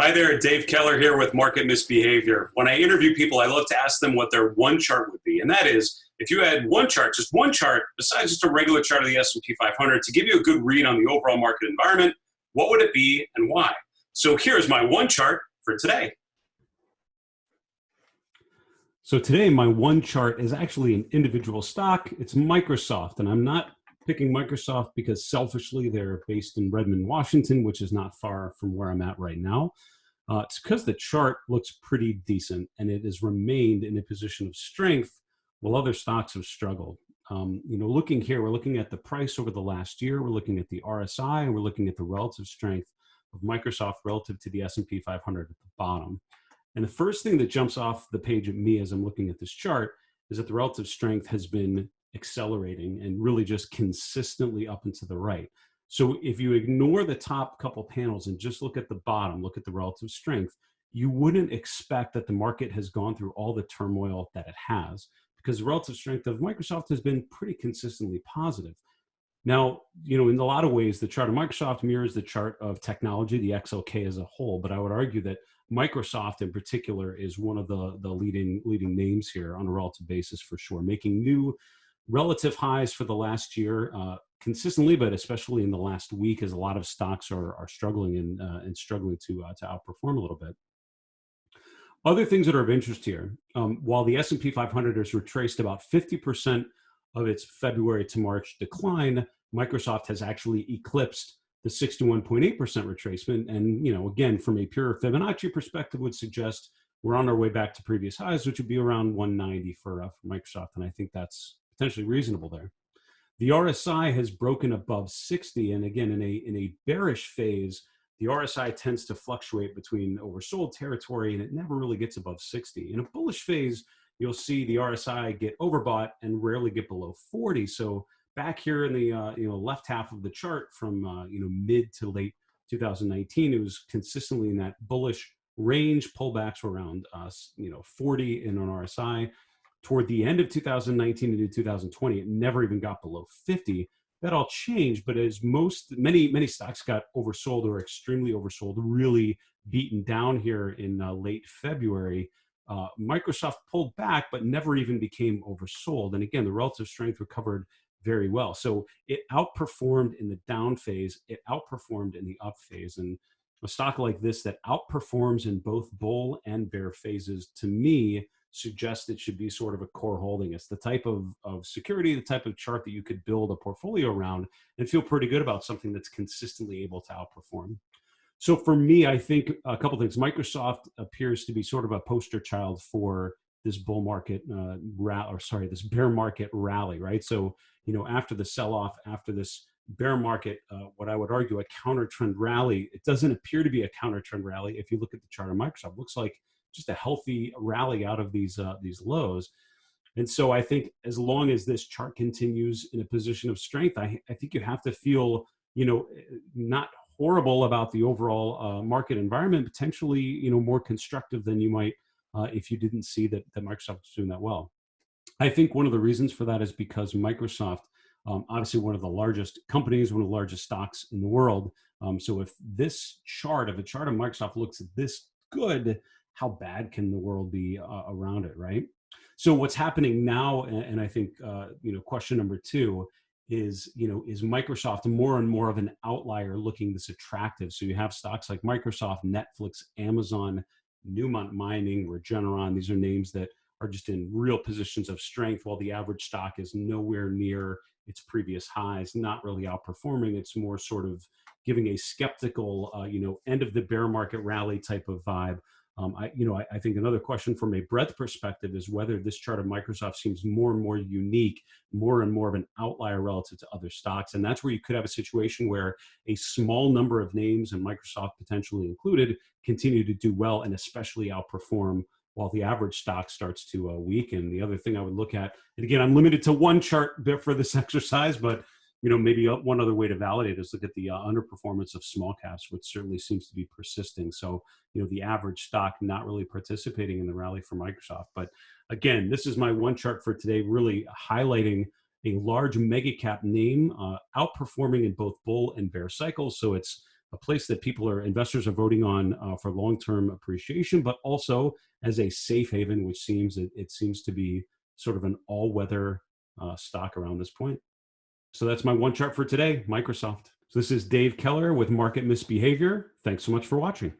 Hi there, Dave Keller here with Market Misbehavior. When I interview people, I love to ask them what their one chart would be. And that is, if you had one chart, just one chart, besides just a regular chart of the S&P 500, to give you a good read on the overall market environment, what would it be and why? So here's my one chart for today. So today, my one chart is actually an individual stock. It's Microsoft, and I'm not picking Microsoft because selfishly they're based in Redmond, Washington, which is not far from where I'm at right now. It's because the chart looks pretty decent and it has remained in a position of strength while other stocks have struggled. Looking here, we're looking at the price over the last year, we're looking at the RSI, and we're looking at the relative strength of Microsoft relative to the S&P 500 at the bottom. And the first thing that jumps off the page at me as I'm looking at this chart is that the relative strength has been accelerating and really just consistently up and to the right. So if you ignore the top couple panels and just look at the bottom, look at the relative strength, you wouldn't expect that the market has gone through all the turmoil that it has, because the relative strength of Microsoft has been pretty consistently positive. Now, in a lot of ways, the chart of Microsoft mirrors the chart of technology, the XLK as a whole, but I would argue that Microsoft in particular is one of the leading names here on a relative basis for sure, making new relative highs for the last year consistently, but especially in the last week, as a lot of stocks are struggling and struggling to outperform a little bit. Other things that are of interest here, while the S&P 500 has retraced about 50% of its February to March decline, Microsoft has actually eclipsed the 61.8% retracement. And, again, from a pure Fibonacci perspective, would suggest we're on our way back to previous highs, which would be around 190 for Microsoft. And I think that's potentially reasonable there. The RSI has broken above 60. And again, in a bearish phase, the RSI tends to fluctuate between oversold territory and it never really gets above 60. In a bullish phase, you'll see the RSI get overbought and rarely get below 40. So back here in the left half of the chart from mid to late 2019, it was consistently in that bullish range. Pullbacks were around 40 in an RSI. Toward the end of 2019 into 2020, it never even got below 50. That all changed, but as many stocks got oversold or extremely oversold, really beaten down here in late February, Microsoft pulled back, but never even became oversold. And again, the relative strength recovered very well. So it outperformed in the down phase, it outperformed in the up phase. And a stock like this that outperforms in both bull and bear phases, to me, suggests it should be sort of a core holding. It's the type of security, the type of chart that you could build a portfolio around and feel pretty good about something that's consistently able to outperform. So for me, I think a couple things. Microsoft appears to be sort of a poster child for this bull market this bear market rally, right? So, after the sell-off, after this bear market, what I would argue a counter trend rally, it doesn't appear to be a counter trend rally. If you look at the chart of Microsoft, it looks like just a healthy rally out of these lows. And so I think as long as this chart continues in a position of strength, I think you have to feel, not horrible about the overall market environment, potentially, more constructive than you might if you didn't see that Microsoft was doing that well. I think one of the reasons for that is because Microsoft, obviously one of the largest companies, one of the largest stocks in the world. So if this chart, if a chart of Microsoft looks this good, how bad can the world be around it, right? So what's happening now, and I think, question number two is Microsoft more and more of an outlier looking this attractive? So you have stocks like Microsoft, Netflix, Amazon, Newmont Mining, Regeneron. These are names that are just in real positions of strength, while the average stock is nowhere near its previous highs, not really outperforming. It's more sort of giving a skeptical, end of the bear market rally type of vibe. I think another question from a breadth perspective is whether this chart of Microsoft seems more and more unique, more and more of an outlier relative to other stocks. And that's where you could have a situation where a small number of names, and Microsoft potentially included, continue to do well and especially outperform while the average stock starts to weaken. The other thing I would look at, and again, I'm limited to one chart for this exercise, but maybe one other way to validate is look at the underperformance of small caps, which certainly seems to be persisting. So, the average stock not really participating in the rally for Microsoft. But again, this is my one chart for today, really highlighting a large mega cap name outperforming in both bull and bear cycles. So it's a place that investors are voting on for long-term appreciation, but also as a safe haven, which it seems to be sort of an all-weather stock around this point. So that's my one chart for today, Microsoft. So this is Dave Keller with Market Misbehavior. Thanks so much for watching.